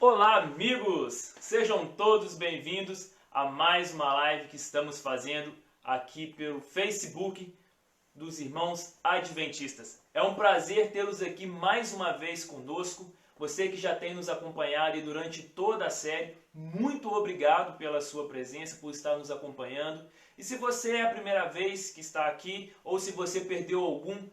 Olá, amigos! Sejam todos bem-vindos a mais uma live que estamos fazendo aqui pelo Facebook dos Irmãos Adventistas. É um prazer tê-los aqui mais uma vez conosco. Você que já tem nos acompanhado e durante toda a série, muito obrigado pela sua presença, por estar nos acompanhando. E se você é a primeira vez que está aqui, ou se você perdeu algum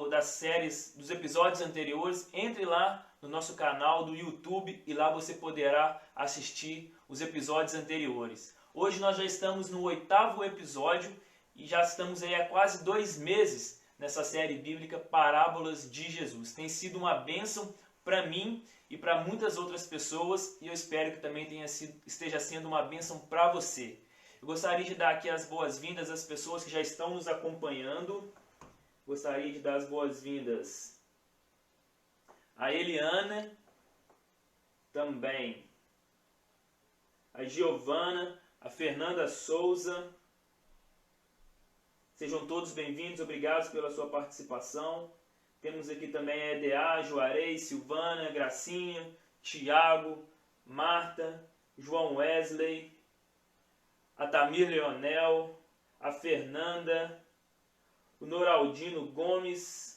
das séries, dos episódios anteriores, entre lá no nosso canal do YouTube e lá você poderá assistir os episódios anteriores. Hoje nós já estamos no 8º episódio e já estamos aí há quase 2 meses nessa série bíblica Parábolas de Jesus. Tem sido uma bênção para mim e para muitas outras pessoas e eu espero que também esteja sendo uma bênção para você. Eu gostaria de dar aqui as boas-vindas às pessoas que já estão nos acompanhando. Gostaria de dar as boas-vindas a Eliana, também a Giovana, a Fernanda Souza. Sejam todos bem-vindos, obrigados pela sua participação. Temos aqui também a EDA, Juarez, Silvana, Gracinha, Tiago, Marta, João Wesley, a Tamir Leonel, a Fernanda, o Noraldino Gomes,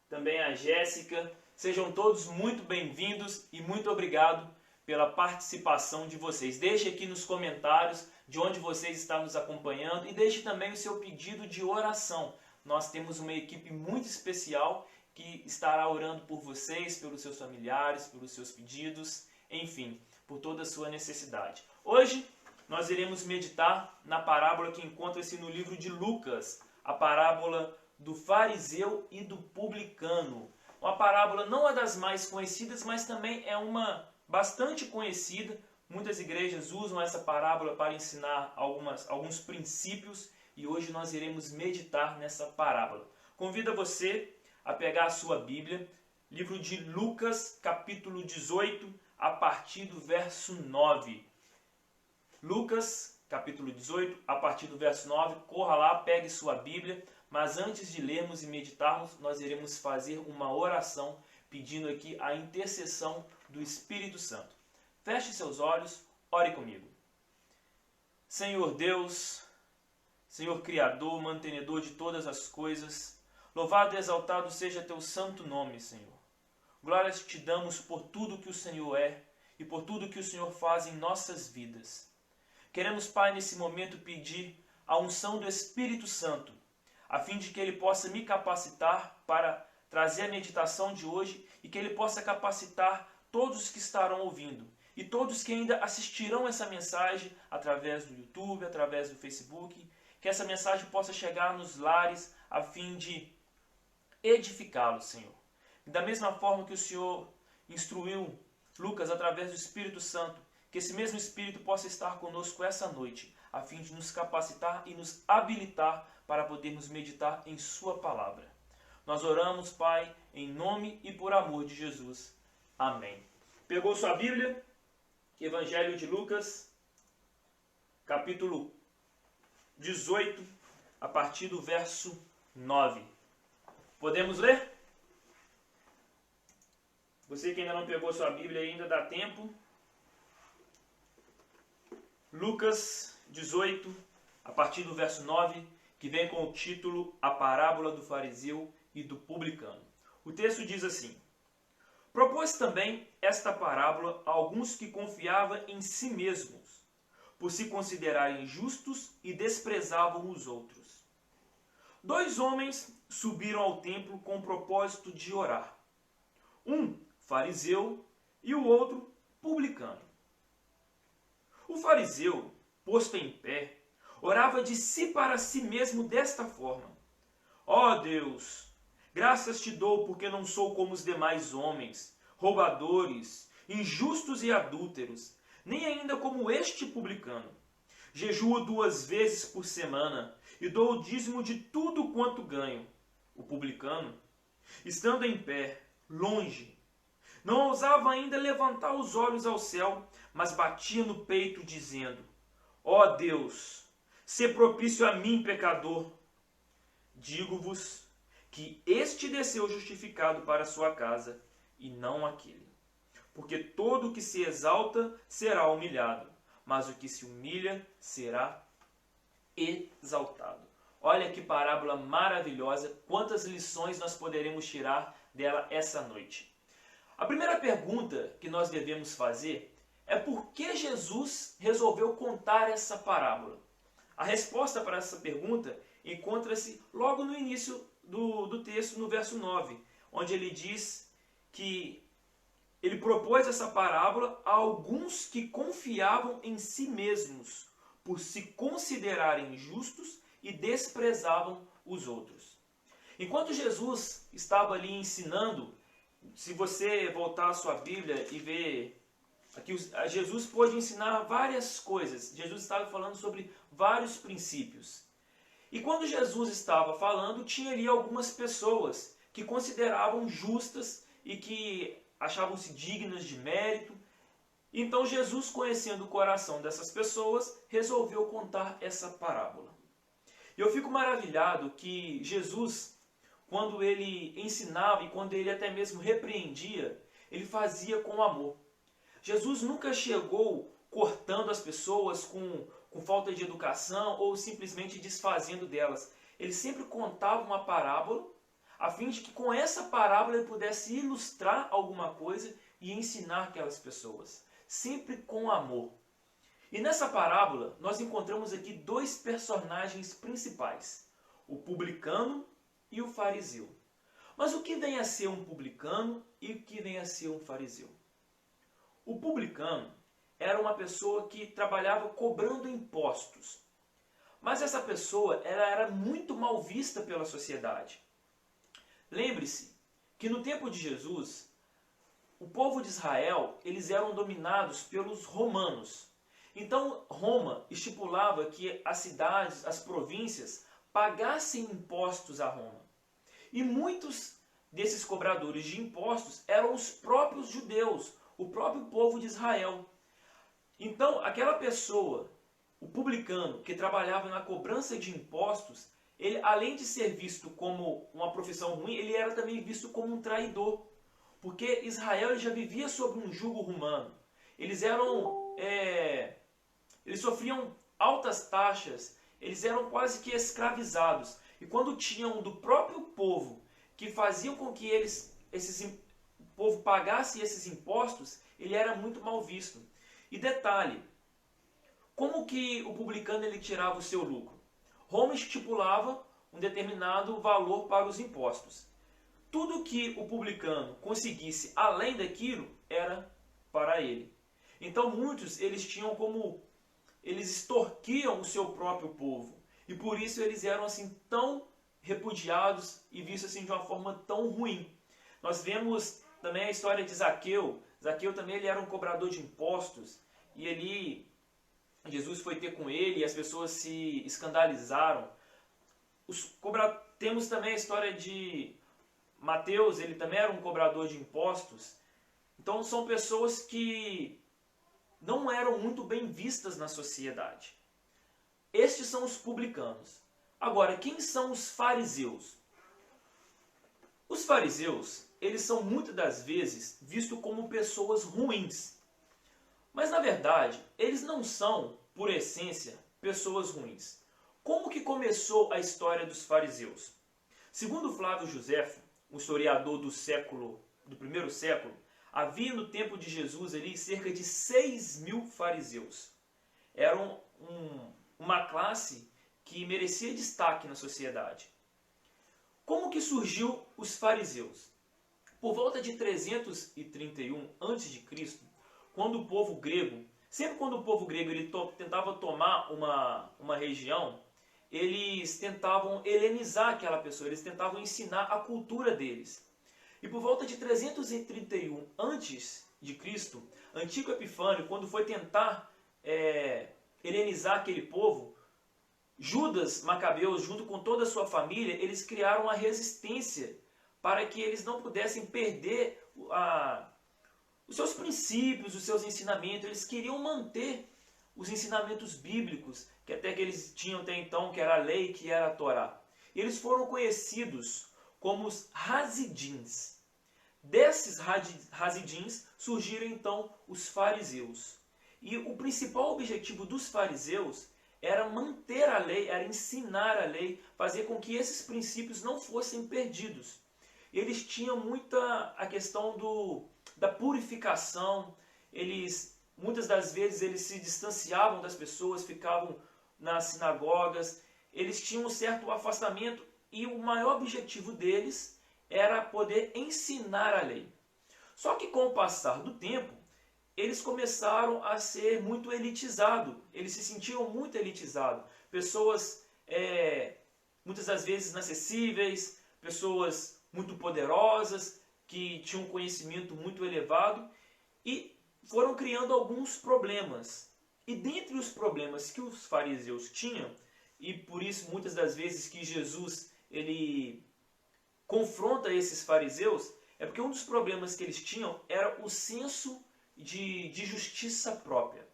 também a Jéssica. Sejam todos muito bem-vindos e muito obrigado pela participação de vocês. Deixe aqui nos comentários de onde vocês estão nos acompanhando e deixe também o seu pedido de oração. Nós temos uma equipe muito especial que estará orando por vocês, pelos seus familiares, pelos seus pedidos, enfim, por toda a sua necessidade. Hoje nós iremos meditar na parábola que encontra-se no livro de Lucas, a parábola do fariseu e do publicano. Uma parábola não é das mais conhecidas, mas também é uma bastante conhecida. Muitas igrejas usam essa parábola para ensinar alguns princípios e hoje nós iremos meditar nessa parábola. Convido você a pegar a sua Bíblia, livro de Lucas, capítulo 18, a partir do verso 9. Lucas, capítulo 18, a partir do verso 9, corra lá, pegue sua Bíblia, mas antes de lermos e meditarmos, nós iremos fazer uma oração pedindo aqui a intercessão do Espírito Santo. Feche seus olhos, ore comigo. Senhor Deus, Senhor Criador, mantenedor de todas as coisas, louvado e exaltado seja teu santo nome, Senhor. Glórias te damos por tudo que o Senhor é e por tudo que o Senhor faz em nossas vidas. Queremos, Pai, nesse momento pedir a unção do Espírito Santo, a fim de que Ele possa me capacitar para trazer a meditação de hoje e que Ele possa capacitar todos que estarão ouvindo e todos que ainda assistirão essa mensagem através do YouTube, através do Facebook, que essa mensagem possa chegar nos lares a fim de edificá-los, Senhor. E da mesma forma que o Senhor instruiu Lucas através do Espírito Santo, que esse mesmo Espírito possa estar conosco essa noite, a fim de nos capacitar e nos habilitar para podermos meditar em Sua Palavra. Nós oramos, Pai, em nome e por amor de Jesus. Amém. Pegou sua Bíblia? Evangelho de Lucas, capítulo 18, a partir do verso 9. Podemos ler? Você que ainda não pegou sua Bíblia ainda dá tempo. Lucas 18, a partir do verso 9, que vem com o título A Parábola do Fariseu e do Publicano. O texto diz assim: Propôs também esta parábola a alguns que confiavam em si mesmos, por se considerarem justos e desprezavam os outros. 2 homens subiram ao templo com o propósito de orar. Um fariseu e o outro publicano. O fariseu, posto em pé, orava de si para si mesmo desta forma: Ó Deus, graças te dou porque não sou como os demais homens, roubadores, injustos e adúlteros, nem ainda como este publicano. Jejuo 2 vezes por semana e dou o dízimo de tudo quanto ganho. O publicano, estando em pé, longe, não ousava ainda levantar os olhos ao céu, mas batia no peito, dizendo: Ó Deus, sê propício a mim, pecador. Digo-vos que este desceu justificado para a sua casa, e não aquele. porque todo o que se exalta será humilhado, mas o que se humilha será exaltado. Olha que parábola maravilhosa, quantas lições nós poderemos tirar dela essa noite. A primeira pergunta que nós devemos fazer é por que Jesus resolveu contar essa parábola? A resposta para essa pergunta encontra-se logo no início do texto, no verso 9, onde ele diz que ele propôs essa parábola a alguns que confiavam em si mesmos, por se considerarem justos e desprezavam os outros. Enquanto Jesus estava ali ensinando, se você voltar à sua Bíblia e ver, aqui Jesus pôde ensinar várias coisas. Jesus estava falando sobre vários princípios. E quando Jesus estava falando, tinha ali algumas pessoas que consideravam justas e que achavam-se dignas de mérito. Então Jesus, conhecendo o coração dessas pessoas, resolveu contar essa parábola. E eu fico maravilhado que Jesus, quando ele ensinava e quando ele até mesmo repreendia, ele fazia com amor. Jesus nunca chegou cortando as pessoas com falta de educação ou simplesmente desfazendo delas. Ele sempre contava uma parábola, a fim de que com essa parábola ele pudesse ilustrar alguma coisa e ensinar aquelas pessoas. Sempre com amor. E nessa parábola nós encontramos aqui dois personagens principais, o publicano e o fariseu. Mas o que vem a ser um publicano e o que vem a ser um fariseu? O publicano era uma pessoa que trabalhava cobrando impostos. Mas essa pessoa ela era muito mal vista pela sociedade. Lembre-se que no tempo de Jesus, o povo de Israel eles eram dominados pelos romanos. Então Roma estipulava que as cidades, as províncias, pagassem impostos a Roma. E muitos desses cobradores de impostos eram os próprios judeus, o próprio povo de Israel. Então aquela pessoa, o publicano, que trabalhava na cobrança de impostos, ele, além de ser visto como uma profissão ruim, ele era também visto como um traidor. Porque Israel já vivia sob um jugo romano. Eles sofriam altas taxas, eles eram quase que escravizados. E quando tinham do próprio povo que faziam com que o povo pagasse esses impostos, ele era muito mal visto. E detalhe, como que o publicano ele tirava o seu lucro? Roma estipulava um determinado valor para os impostos. Tudo que o publicano conseguisse além daquilo era para ele. Então muitos eles extorquiam o seu próprio povo. E por isso eles eram assim tão repudiados e vistos assim de uma forma tão ruim. Nós vemos também a história de Zaqueu. Zaqueu também ele era um cobrador de impostos. E Jesus foi ter com ele e as pessoas se escandalizaram. Temos também a história de Mateus, ele também era um cobrador de impostos. Então são pessoas que não eram muito bem vistas na sociedade. Estes são os publicanos. Agora, quem são os fariseus? Os fariseus, eles são muitas das vezes vistos como pessoas ruins. Mas na verdade, eles não são, por essência, pessoas ruins. Como que começou a história dos fariseus? Segundo Flávio Joséfo, um historiador do primeiro século, havia no tempo de Jesus ali cerca de 6.000 fariseus. Eram uma classe que merecia destaque na sociedade. Como que surgiu os fariseus? Por volta de 331 a.C., quando o povo grego, sempre quando o povo grego ele tentava tomar uma região, eles tentavam helenizar aquela pessoa, eles tentavam ensinar a cultura deles. E por volta de 331 a.C., Antíoco Epifânio, quando foi tentar helenizar aquele povo, Judas Macabeus, junto com toda a sua família, eles criaram uma resistência para que eles não pudessem perder os seus princípios, os seus ensinamentos. Eles queriam manter os ensinamentos bíblicos, que eles tinham até então, que era a lei, que era a Torá. E eles foram conhecidos como os Hasidins. desses Hasidins surgiram então os fariseus. E o principal objetivo dos fariseus era manter a lei, era ensinar a lei, fazer com que esses princípios não fossem perdidos. Eles tinham muita a questão da purificação, muitas das vezes eles se distanciavam das pessoas, ficavam nas sinagogas, eles tinham um certo afastamento e o maior objetivo deles era poder ensinar a lei. Só que com o passar do tempo, eles começaram a ser muito elitizados, eles se sentiam muito elitizados. Pessoas, muitas das vezes, inacessíveis, pessoas muito poderosas, que tinham um conhecimento muito elevado e foram criando alguns problemas. E dentre os problemas que os fariseus tinham, e por isso muitas das vezes que Jesus ele confronta esses fariseus, é porque um dos problemas que eles tinham era o senso de justiça própria.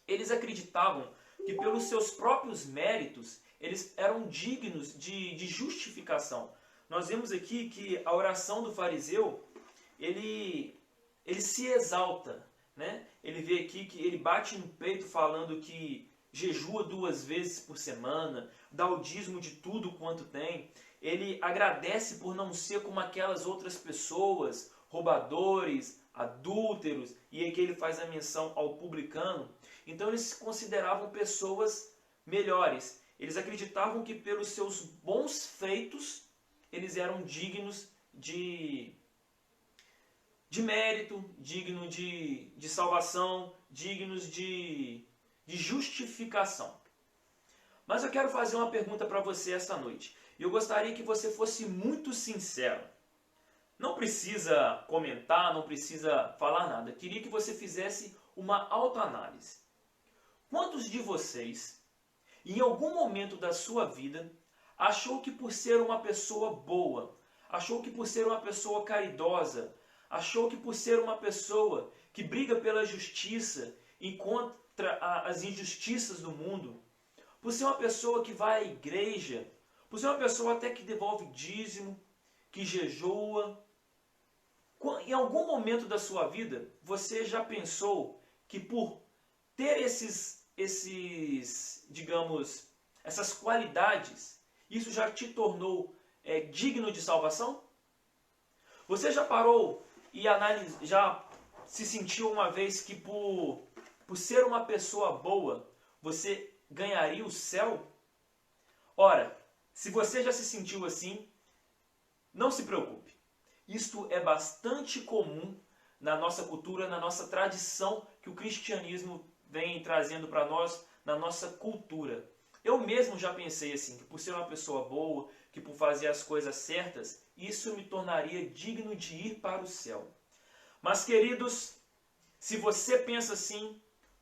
Eles acreditavam que pelos seus próprios méritos eles eram dignos de justificação. Nós vemos aqui que a oração do fariseu, ele se exalta, né? Ele vê aqui que ele bate no peito falando que jejua 2 vezes por semana, dá o dízimo de tudo quanto tem. Ele agradece por não ser como aquelas outras pessoas, roubadores, adúlteros, e aqui ele faz a menção ao publicano. Então eles se consideravam pessoas melhores. Eles acreditavam que pelos seus bons feitos, eles eram dignos de mérito, dignos de salvação, dignos de justificação. Mas eu quero fazer uma pergunta para você esta noite. E eu gostaria que você fosse muito sincero. Não precisa comentar, não precisa falar nada. Queria que você fizesse uma autoanálise. Quantos de vocês, em algum momento da sua vida, achou que por ser uma pessoa boa, achou que por ser uma pessoa caridosa, achou que por ser uma pessoa que briga pela justiça e contra as injustiças do mundo, por ser uma pessoa que vai à igreja, por ser uma pessoa até que devolve dízimo, que jejua, em algum momento da sua vida, você já pensou que por ter digamos, essas qualidades, isso já te tornou digno de salvação? Você já parou e já se sentiu uma vez que por ser uma pessoa boa, você ganharia o céu? Ora, se você já se sentiu assim, não se preocupe. Isto é bastante comum na nossa cultura, na nossa tradição que o cristianismo vem trazendo para nós, na nossa cultura. Eu mesmo já pensei assim, que por ser uma pessoa boa, que por fazer as coisas certas, isso me tornaria digno de ir para o céu. Mas, queridos, se você pensa assim,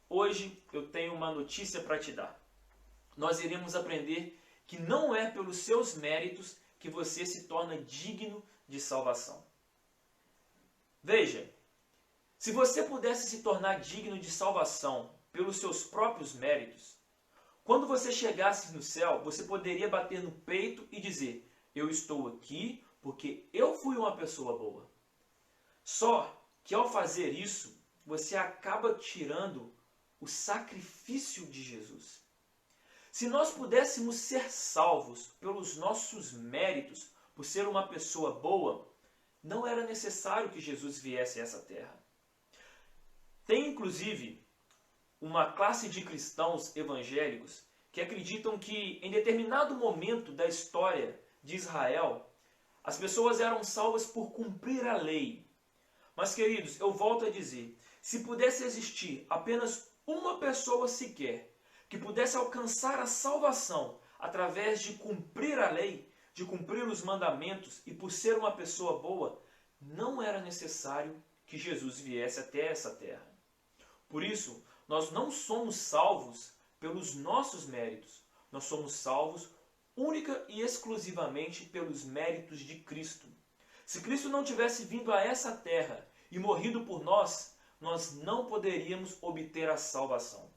hoje eu tenho uma notícia para te dar. Nós iremos aprender que não é pelos seus méritos que você se torna digno de salvação. Veja, se você pudesse se tornar digno de salvação pelos seus próprios méritos, quando você chegasse no céu, você poderia bater no peito e dizer: eu estou aqui porque eu fui uma pessoa boa. Só que ao fazer isso, você acaba tirando o sacrifício de Jesus. Se nós pudéssemos ser salvos pelos nossos méritos, por ser uma pessoa boa, não era necessário que Jesus viesse a essa terra. Tem inclusive uma classe de cristãos evangélicos que acreditam que em determinado momento da história de Israel, as pessoas eram salvas por cumprir a lei. Mas, queridos, eu volto a dizer, se pudesse existir apenas uma pessoa sequer que pudesse alcançar a salvação através de cumprir a lei, de cumprir os mandamentos e por ser uma pessoa boa, não era necessário que Jesus viesse até essa terra. Por isso, nós não somos salvos pelos nossos méritos. Nós somos salvos única e exclusivamente pelos méritos de Cristo. Se Cristo não tivesse vindo a essa terra e morrido por nós, nós não poderíamos obter a salvação.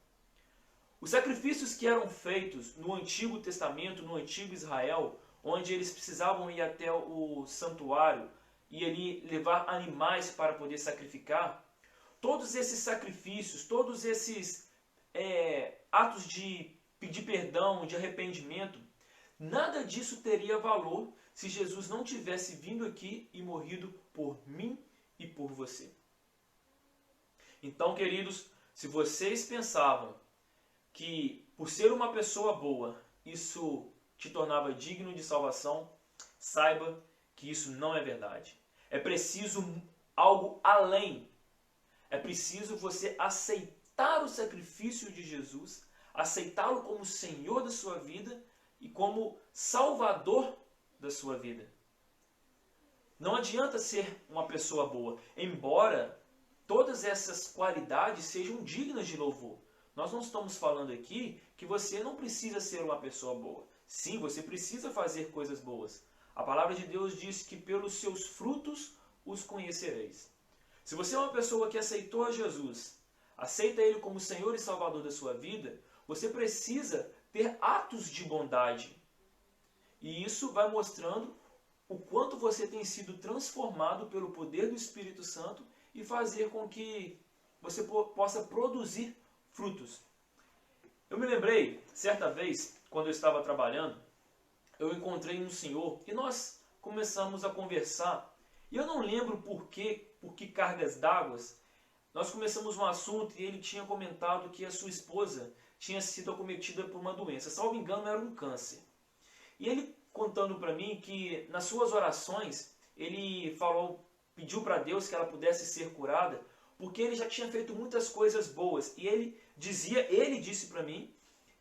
Os sacrifícios que eram feitos no Antigo Testamento, no Antigo Israel, onde eles precisavam ir até o santuário, e ali levar animais para poder sacrificar, todos esses sacrifícios, todos esses atos de pedir perdão, de arrependimento, nada disso teria valor se Jesus não tivesse vindo aqui e morrido por mim e por você. Então, queridos, se vocês pensavam que por ser uma pessoa boa, isso te tornava digno de salvação, saiba que isso não é verdade. É preciso algo além. É preciso você aceitar o sacrifício de Jesus, aceitá-lo como Senhor da sua vida e como Salvador da sua vida. Não adianta ser uma pessoa boa, embora todas essas qualidades sejam dignas de louvor. Nós não estamos falando aqui que você não precisa ser uma pessoa boa. Sim, você precisa fazer coisas boas. A palavra de Deus diz que pelos seus frutos os conhecereis. Se você é uma pessoa que aceitou a Jesus, aceita Ele como Senhor e Salvador da sua vida, você precisa ter atos de bondade. E isso vai mostrando o quanto você tem sido transformado pelo poder do Espírito Santo e fazer com que você possa produzir frutos. Eu me lembrei, certa vez, quando eu estava trabalhando, eu encontrei um senhor e nós começamos a conversar. E eu não lembro por que cargas d'água, nós começamos um assunto e ele tinha comentado que a sua esposa tinha sido acometida por uma doença. Salvo engano, era um câncer. E ele contando para mim que nas suas orações, ele pediu para Deus que ela pudesse ser curada, porque ele já tinha feito muitas coisas boas. E ele disse para mim,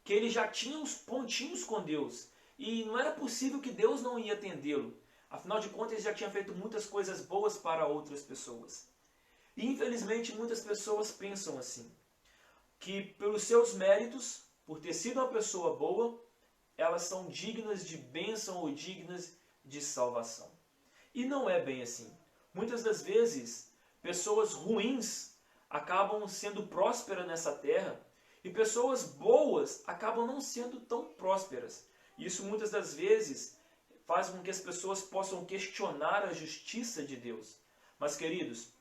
que ele já tinha uns pontinhos com Deus. E não era possível que Deus não ia atendê-lo. Afinal de contas, ele já tinha feito muitas coisas boas para outras pessoas. E infelizmente muitas pessoas pensam assim, que pelos seus méritos, por ter sido uma pessoa boa, elas são dignas de bênção ou dignas de salvação. E não é bem assim. Muitas das vezes, pessoas ruins acabam sendo prósperas nessa terra e pessoas boas acabam não sendo tão prósperas. Isso muitas das vezes faz com que as pessoas possam questionar a justiça de Deus. Mas, queridos,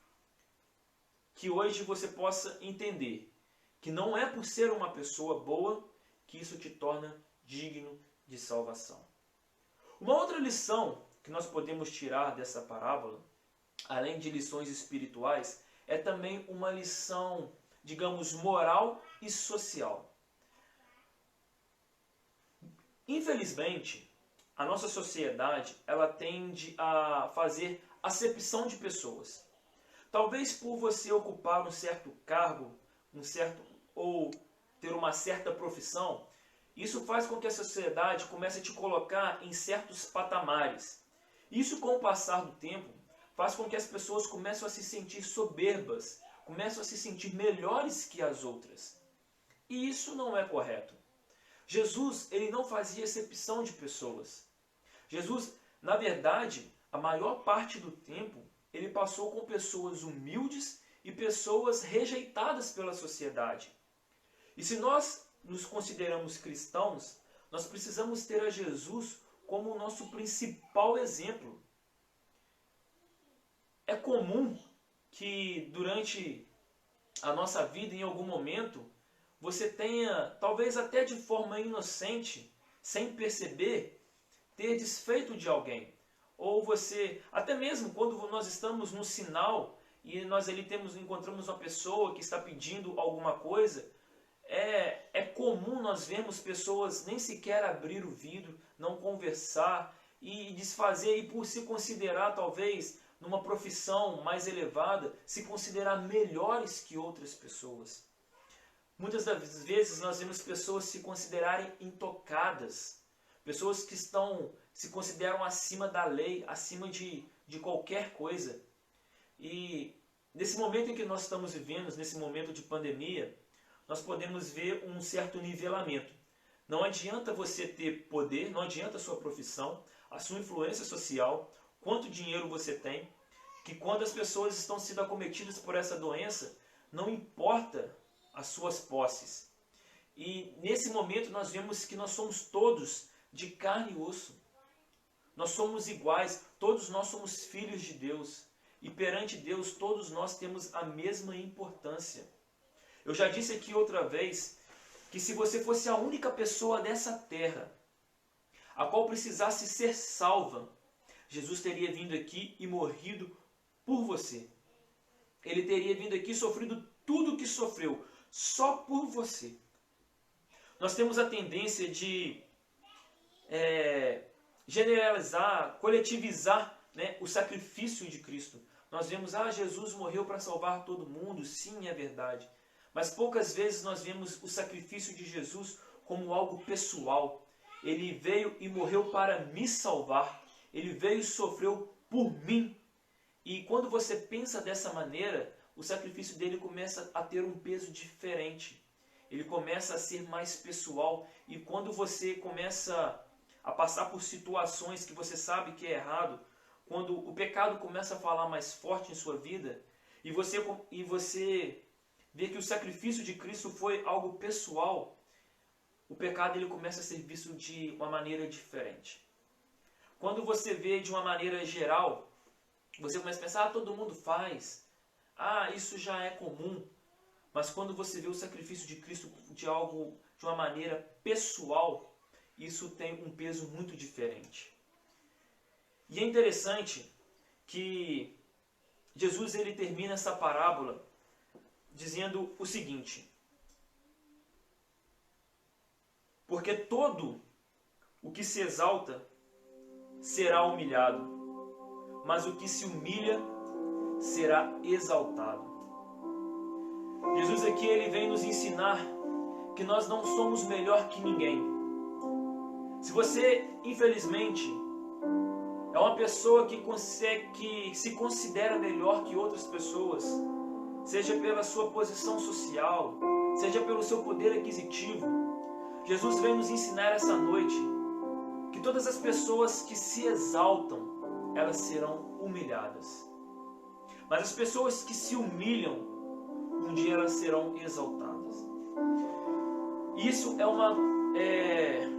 que hoje você possa entender que não é por ser uma pessoa boa que isso te torna digno de salvação. Uma outra lição que nós podemos tirar dessa parábola, além de lições espirituais, é também uma lição, digamos, moral e social. Infelizmente, a nossa sociedade, ela tende a fazer acepção de pessoas. Talvez por você ocupar um certo cargo, ou ter uma certa profissão, isso faz com que a sociedade comece a te colocar em certos patamares. Isso, com o passar do tempo, faz com que as pessoas comecem a se sentir soberbas, começam a se sentir melhores que as outras. E isso não é correto. Jesus, ele não fazia acepção de pessoas. Jesus, na verdade, a maior parte do tempo, ele passou com pessoas humildes e pessoas rejeitadas pela sociedade. E se nós nos consideramos cristãos, nós precisamos ter a Jesus como o nosso principal exemplo. É comum que durante a nossa vida, em algum momento, você tenha, talvez até de forma inocente, sem perceber, ter desfeito de alguém. Ou você, até mesmo quando nós estamos no sinal e nós ali encontramos uma pessoa que está pedindo alguma coisa, é comum nós vermos pessoas nem sequer abrir o vidro, não conversar e desfazer, e por se considerar talvez numa profissão mais elevada, se considerar melhores que outras pessoas. Muitas das vezes nós vemos pessoas se considerarem intocadas, pessoas que se consideram acima da lei, acima de qualquer coisa. E nesse momento em que nós estamos vivendo, nesse momento de pandemia, nós podemos ver um certo nivelamento. Não adianta você ter poder, não adianta a sua profissão, a sua influência social, quanto dinheiro você tem, que quando as pessoas estão sendo acometidas por essa doença, não importa as suas posses. E nesse momento nós vemos que nós somos todos de carne e osso. Nós somos iguais, todos nós somos filhos de Deus. E perante Deus, todos nós temos a mesma importância. Eu já disse aqui outra vez que se você fosse a única pessoa dessa terra a qual precisasse ser salva, Jesus teria vindo aqui e morrido por você. Ele teria vindo aqui e sofrido tudo o que sofreu, só por você. Nós temos a tendência de generalizar, coletivizar, né, o sacrifício de Cristo. Nós vemos, Jesus morreu para salvar todo mundo, sim, é verdade. Mas poucas vezes nós vemos o sacrifício de Jesus como algo pessoal. Ele veio e morreu para me salvar. Ele veio e sofreu por mim. E quando você pensa dessa maneira, o sacrifício dele começa a ter um peso diferente. Ele começa a ser mais pessoal. E quando você começa a passar por situações que você sabe que é errado, quando o pecado começa a falar mais forte em sua vida, e você vê que o sacrifício de Cristo foi algo pessoal, o pecado ele começa a ser visto de uma maneira diferente. Quando você vê de uma maneira geral, você começa a pensar, todo mundo faz, isso já é comum. Mas quando você vê o sacrifício de Cristo de uma maneira pessoal, isso tem um peso muito diferente. E é interessante que Jesus ele termina essa parábola dizendo o seguinte: porque todo o que se exalta será humilhado, mas o que se humilha será exaltado. Jesus aqui ele vem nos ensinar que nós não somos melhor que ninguém. Se você, infelizmente, é uma pessoa que se considera melhor que outras pessoas, seja pela sua posição social, seja pelo seu poder aquisitivo, Jesus vem nos ensinar essa noite que todas as pessoas que se exaltam, elas serão humilhadas. Mas as pessoas que se humilham, um dia elas serão exaltadas. Isso é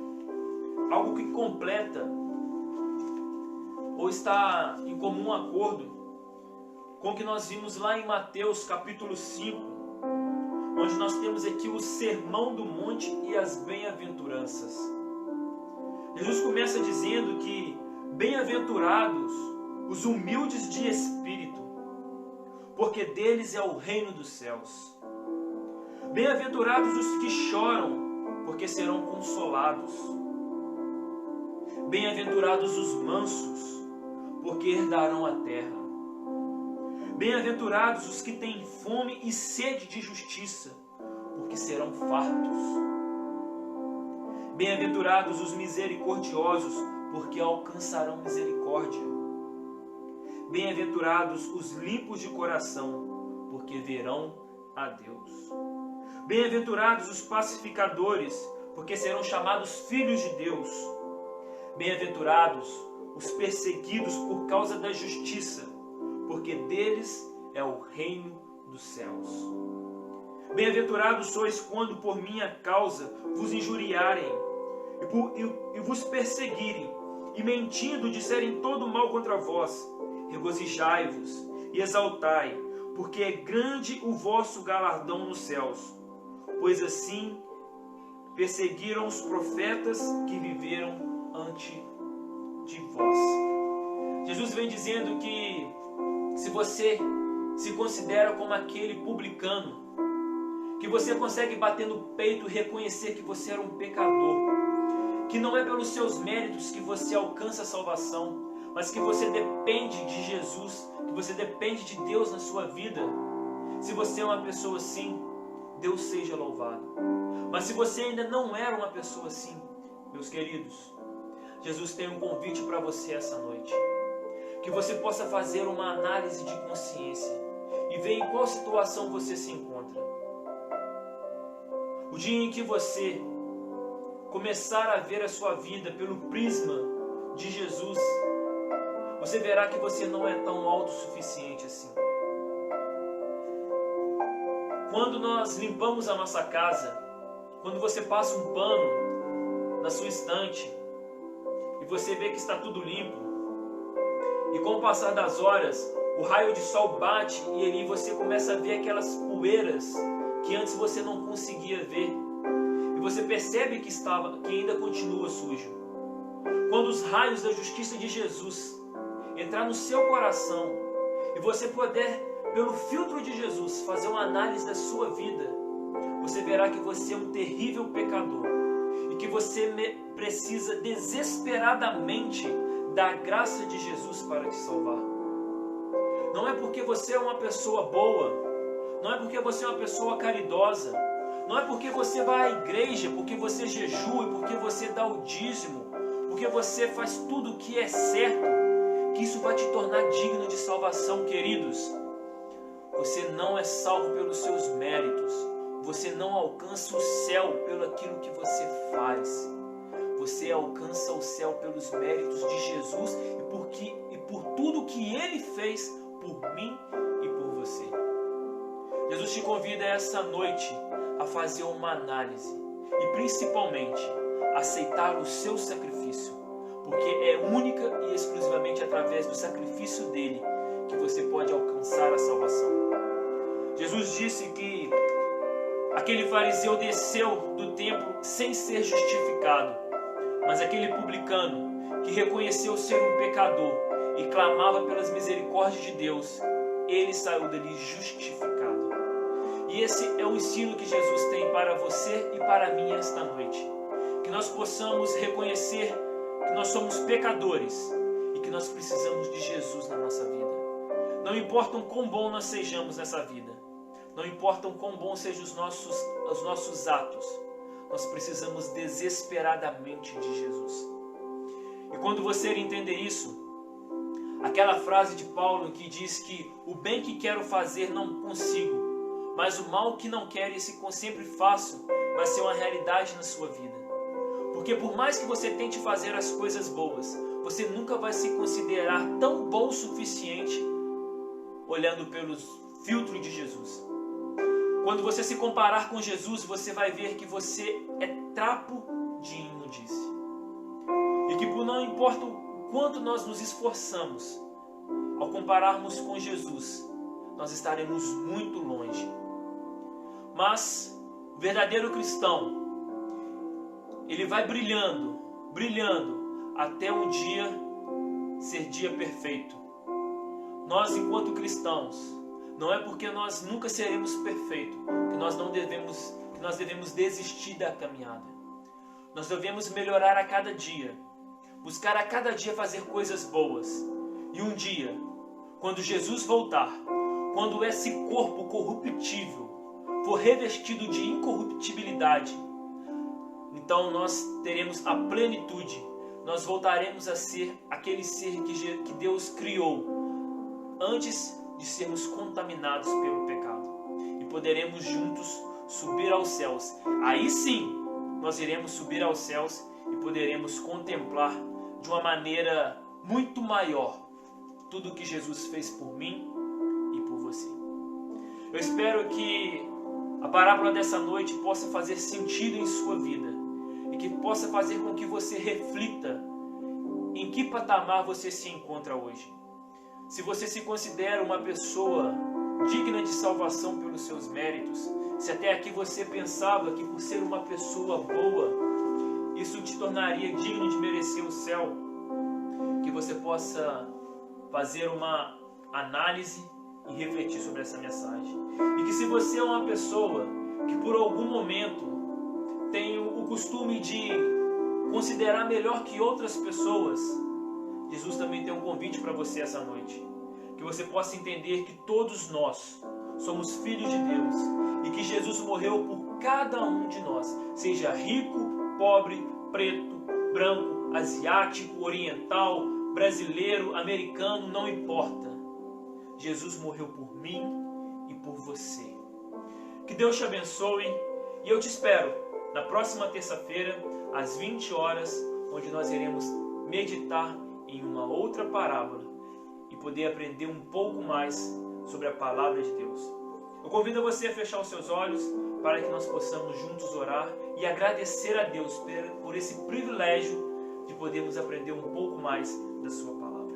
algo que completa ou está em comum acordo com o que nós vimos lá em Mateus capítulo 5, onde nós temos aqui o Sermão do Monte e as bem-aventuranças. Jesus começa dizendo que bem-aventurados os humildes de espírito, porque deles é o reino dos céus. Bem-aventurados os que choram, porque serão consolados. Bem-aventurados os mansos, porque herdarão a terra. Bem-aventurados os que têm fome e sede de justiça, porque serão fartos. Bem-aventurados os misericordiosos, porque alcançarão misericórdia. Bem-aventurados os limpos de coração, porque verão a Deus. Bem-aventurados os pacificadores, porque serão chamados filhos de Deus. Bem-aventurados os perseguidos por causa da justiça, porque deles é o reino dos céus. Bem-aventurados sois quando por minha causa vos injuriarem e vos perseguirem, e mentindo disserem todo mal contra vós. Regozijai-vos e exaltai, porque é grande o vosso galardão nos céus, pois assim perseguiram os profetas que viveram antes de vós. Jesus vem dizendo que se você se considera como aquele publicano, que você consegue bater no peito e reconhecer que você era um pecador, que não é pelos seus méritos que você alcança a salvação, mas que você depende de Jesus, que você depende de Deus na sua vida. Se você é uma pessoa assim, Deus seja louvado. Mas se você ainda não era uma pessoa assim, meus queridos, Jesus tem um convite para você essa noite. Que você possa fazer uma análise de consciência e ver em qual situação você se encontra. O dia em que você começar a ver a sua vida pelo prisma de Jesus, você verá que você não é tão autossuficiente assim. Quando nós limpamos a nossa casa, quando você passa um pano na sua estante e você vê que está tudo limpo. E com o passar das horas, o raio de sol bate e ali você começa a ver aquelas poeiras que antes você não conseguia ver. E você percebe que ainda continua sujo. Quando os raios da justiça de Jesus entrar no seu coração e você puder, pelo filtro de Jesus, fazer uma análise da sua vida, você verá que você é um terrível pecador e que você precisa desesperadamente da graça de Jesus para te salvar. Não é porque você é uma pessoa boa, não é porque você é uma pessoa caridosa, não é porque você vai à igreja, porque você jejua, porque você dá o dízimo, porque você faz tudo o que é certo, que isso vai te tornar digno de salvação, queridos. Você não é salvo pelos seus méritos, você não alcança o céu pelo aquilo que você faz. Você alcança o céu pelos méritos de Jesus e por tudo que Ele fez por mim e por você. Jesus te convida essa noite a fazer uma análise e principalmente aceitar o seu sacrifício, porque é única e exclusivamente através do sacrifício dele que você pode alcançar a salvação. Jesus disse que aquele fariseu desceu do templo sem ser justificado, mas aquele publicano que reconheceu ser um pecador e clamava pelas misericórdias de Deus, ele saiu dali justificado. E esse é o ensino que Jesus tem para você e para mim esta noite. Que nós possamos reconhecer que nós somos pecadores e que nós precisamos de Jesus na nossa vida. Não importa o quão bom nós sejamos nessa vida, não importa o quão bons sejam os nossos atos, nós precisamos desesperadamente de Jesus. E quando você entender isso, aquela frase de Paulo que diz que o bem que quero fazer não consigo, mas o mal que não quero, esse sempre faço, vai ser uma realidade na sua vida. Porque por mais que você tente fazer as coisas boas, você nunca vai se considerar tão bom o suficiente olhando pelos filtros de Jesus. Quando você se comparar com Jesus, você vai ver que você é trapo de imundície. E que não importa o quanto nós nos esforçamos, ao compararmos com Jesus, nós estaremos muito longe. Mas o verdadeiro cristão, ele vai brilhando, brilhando, até um dia ser dia perfeito. Nós, enquanto cristãos, não é porque nós nunca seremos perfeitos que nós devemos desistir da caminhada. Nós devemos melhorar a cada dia, buscar a cada dia fazer coisas boas. E um dia, quando Jesus voltar, quando esse corpo corruptível for revestido de incorruptibilidade, então nós teremos a plenitude, nós voltaremos a ser aquele ser que Deus criou antes de sermos contaminados pelo pecado. E poderemos juntos subir aos céus. Aí sim, nós iremos subir aos céus e poderemos contemplar de uma maneira muito maior tudo o que Jesus fez por mim e por você. Eu espero que a parábola dessa noite possa fazer sentido em sua vida e que possa fazer com que você reflita em que patamar você se encontra hoje. Se você se considera uma pessoa digna de salvação pelos seus méritos, se até aqui você pensava que por ser uma pessoa boa, isso te tornaria digno de merecer o céu, que você possa fazer uma análise e refletir sobre essa mensagem. E que se você é uma pessoa que por algum momento tem o costume de considerar melhor que outras pessoas, Jesus também tem um convite para você essa noite. Que você possa entender que todos nós somos filhos de Deus e que Jesus morreu por cada um de nós, seja rico, pobre, preto, branco, asiático, oriental, brasileiro, americano, não importa. Jesus morreu por mim e por você. Que Deus te abençoe e eu te espero na próxima terça-feira, às 20 horas, onde nós iremos meditar em uma outra parábola e poder aprender um pouco mais sobre a palavra de Deus. Eu convido você a fechar os seus olhos para que nós possamos juntos orar e agradecer a Deus por esse privilégio de podermos aprender um pouco mais da sua palavra.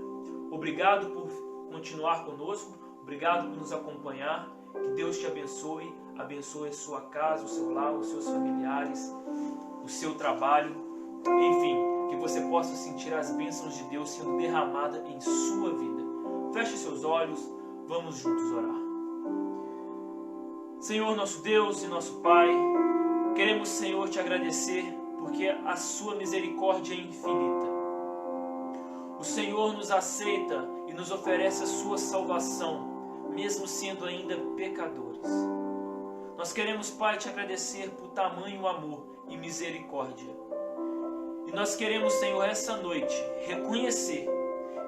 Obrigado por continuar conosco, obrigado por nos acompanhar. Que Deus te abençoe, abençoe a sua casa, o seu lar, os seus familiares, o seu trabalho, enfim, que você possa sentir as bênçãos de Deus sendo derramadas em sua vida. Feche seus olhos, vamos juntos orar. Senhor, nosso Deus e nosso Pai, queremos, Senhor, te agradecer porque a sua misericórdia é infinita. O Senhor nos aceita e nos oferece a sua salvação, mesmo sendo ainda pecadores. Nós queremos, Pai, te agradecer por tamanho amor e misericórdia. E nós queremos, Senhor, essa noite, reconhecer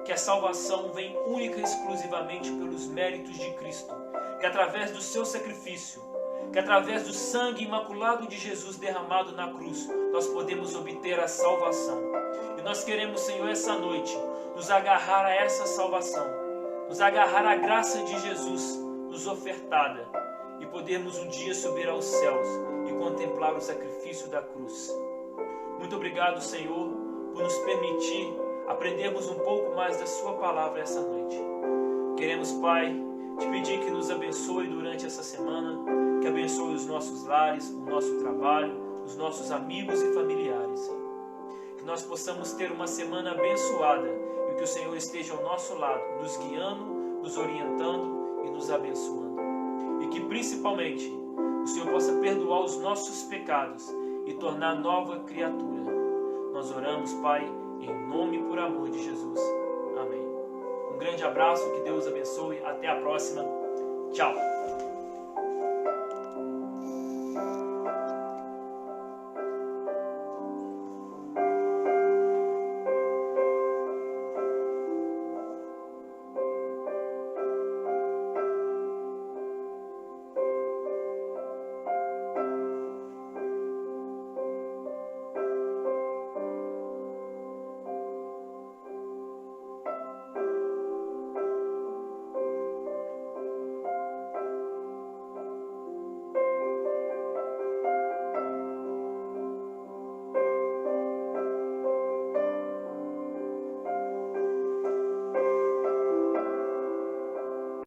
que a salvação vem única e exclusivamente pelos méritos de Cristo, que através do seu sacrifício, que através do sangue imaculado de Jesus derramado na cruz, nós podemos obter a salvação. E nós queremos, Senhor, essa noite, nos agarrar a essa salvação, nos agarrar à graça de Jesus nos ofertada e podermos um dia subir aos céus e contemplar o sacrifício da cruz. Muito obrigado, Senhor, por nos permitir aprendermos um pouco mais da sua palavra essa noite. Queremos, Pai, te pedir que nos abençoe durante essa semana, que abençoe os nossos lares, o nosso trabalho, os nossos amigos e familiares. Que nós possamos ter uma semana abençoada e que o Senhor esteja ao nosso lado, nos guiando, nos orientando e nos abençoando. E que principalmente o Senhor possa perdoar os nossos pecados e tornar nova criatura. Nós oramos, Pai, em nome e por amor de Jesus. Amém. Um grande abraço, que Deus abençoe. Até a próxima. Tchau.